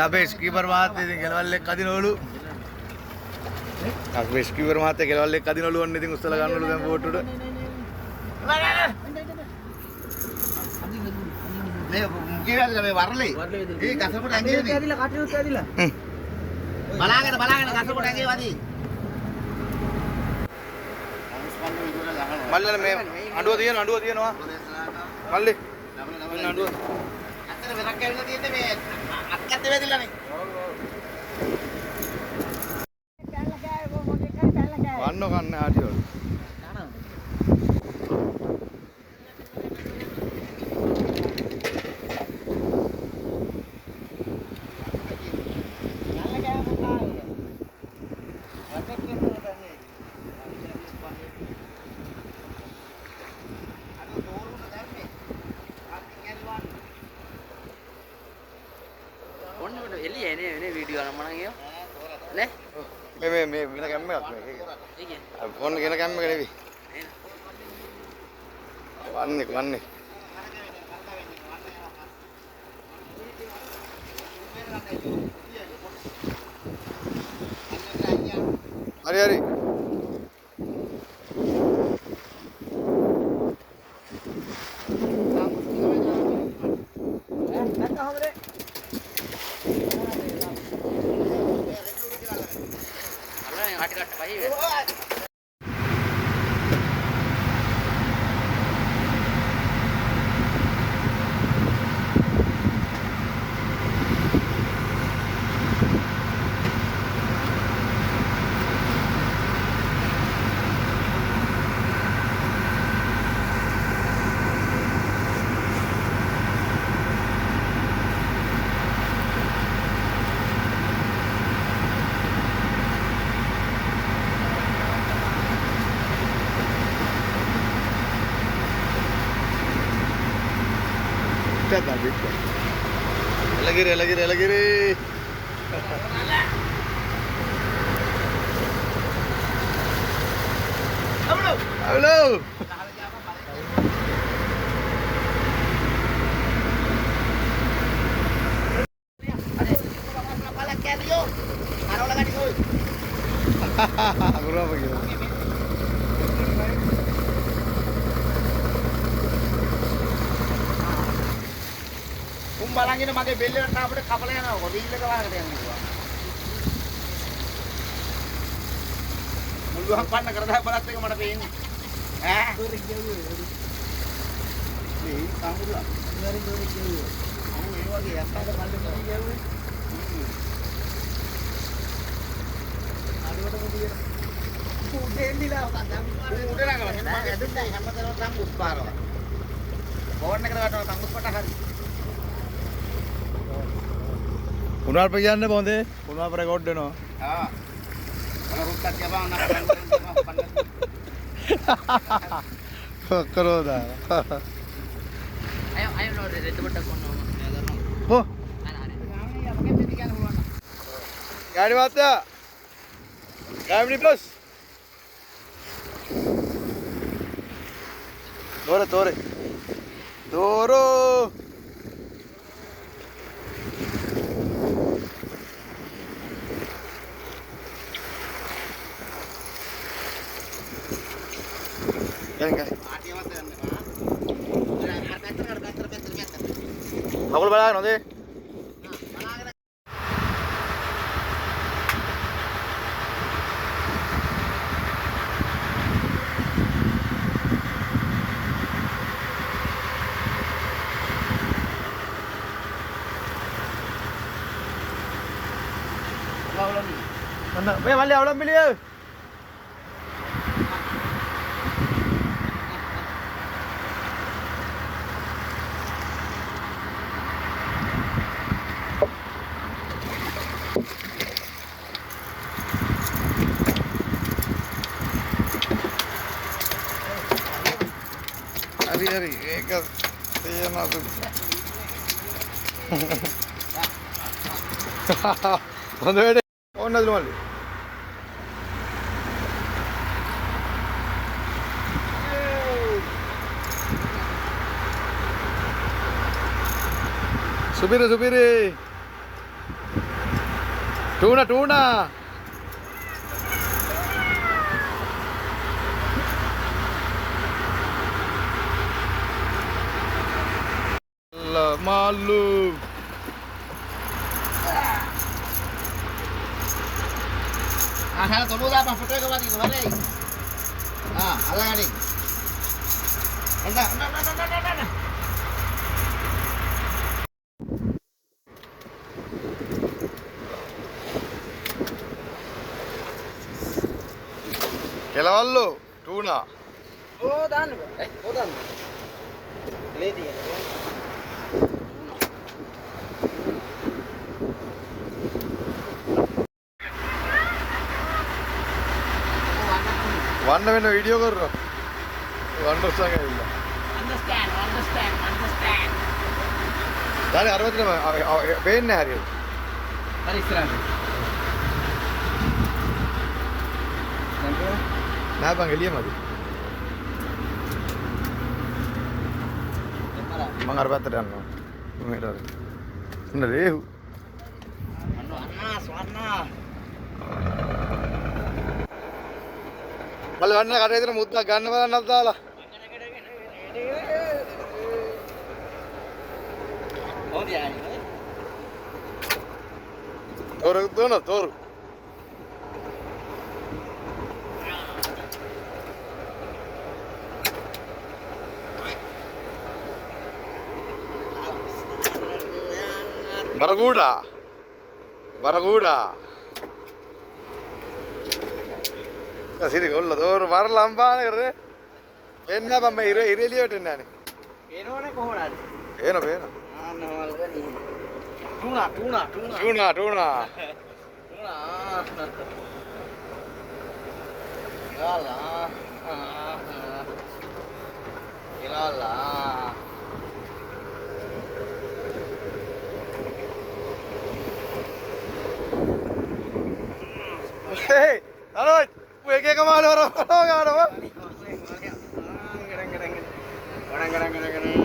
අපේ ස්කීපර් මහත්තයා ඉතින් ගෙලවල් එක්ක අදිනවලු. අපේ ස්කීපර් මහත්තයා ගෙලවල් එක්ක අදිනවලු ඔන්න ඉතින් උස්සලා ගන්නවලු දැන් බෝට්ටුවට. මේ මුකියවල මේ වරලේ. ඒ ගසකොට ඇඟේ ඇදිලා කටිනුත් ඇදිලා. බලාගෙන ගසකොට ඇඟේ වදී. මල්ලන මේ අඬුව තියෙනවා. මල්ලි. මෙන්න අඬුව. අතන වෙරක් ඇවිල්ලා තියෙන්නේ මේ අක්කත් වෙදිලානේ. වන්න කන්න ආටිවල. මේ වෙන කැම්ම එකක් මේක. ෆෝන් ගෙන කැම්ම එක නෙවෙයි. වන්නේ. හරි. එලගිරි. Halo. Aku apa gitu? බලංගින මගේ බෙල්ල වලට අපිට කපලා යනවා රීල් එක වහකට යනවා මුල්ලුවක් පන්න කරදා බලත් එක මට පේන්නේ ඈ දොරෙක් ගියුවේ මේ සාමුදුලා ඉවරින් දොරෙක් ගියුවේ අනේ ඒ වගේ යක්කාට බල්ලෙක් ගියුවේ ආඩුවට මුදියන උඩේ ඉඳලා උඩ නගලා මම ඇදුන්නේ හැමතැනම සම්මුත් පාරව බෝන් එකට වටනවා සම්මුත් කොට හරි Kunal pergi bonde, kunal record deh no. Ah, kalau rukat siapa nak pandai. Kalau dah. Ayo no, itu betul kono. Oh. Gari mata. Gari plus. Toro. Kan. Aku balik nanti. Mana? Balik awak beli ya. Hari ඒක තේනවද හොඳ වැඩේ ඕනද මල්ලි Supiri. Tuna. Malu. Hal kamu dah apa foto kau tadi kemana? Ada kan ni? Enggak. Kelavallu, tuna. Oh, dan. Lady. One video karo. Understand illa. Understand. Dale, arvathina penne hariya. Hari istirahat. Nah bang eliya madi. Bang arvathata yanna. Mera. Inna rehu. Warna. මල්ල වන්න කටේ ඉතන මුද්දක් ගන්න බලන්නත් දාලා. හොඳයි ආයි. තොරු. Baraguda. Sini golla තෝරු මරලා අම්පාන කරේ. එන්න බම් මේ ඉරෙලියට එන්න යන්නේ. එනවනේ කොහොමද? පේන. ආනවල් ගනි. Tuna. Ilala. Hey, Aroj, එක මාළු වරව ගන්නවා. Kadang.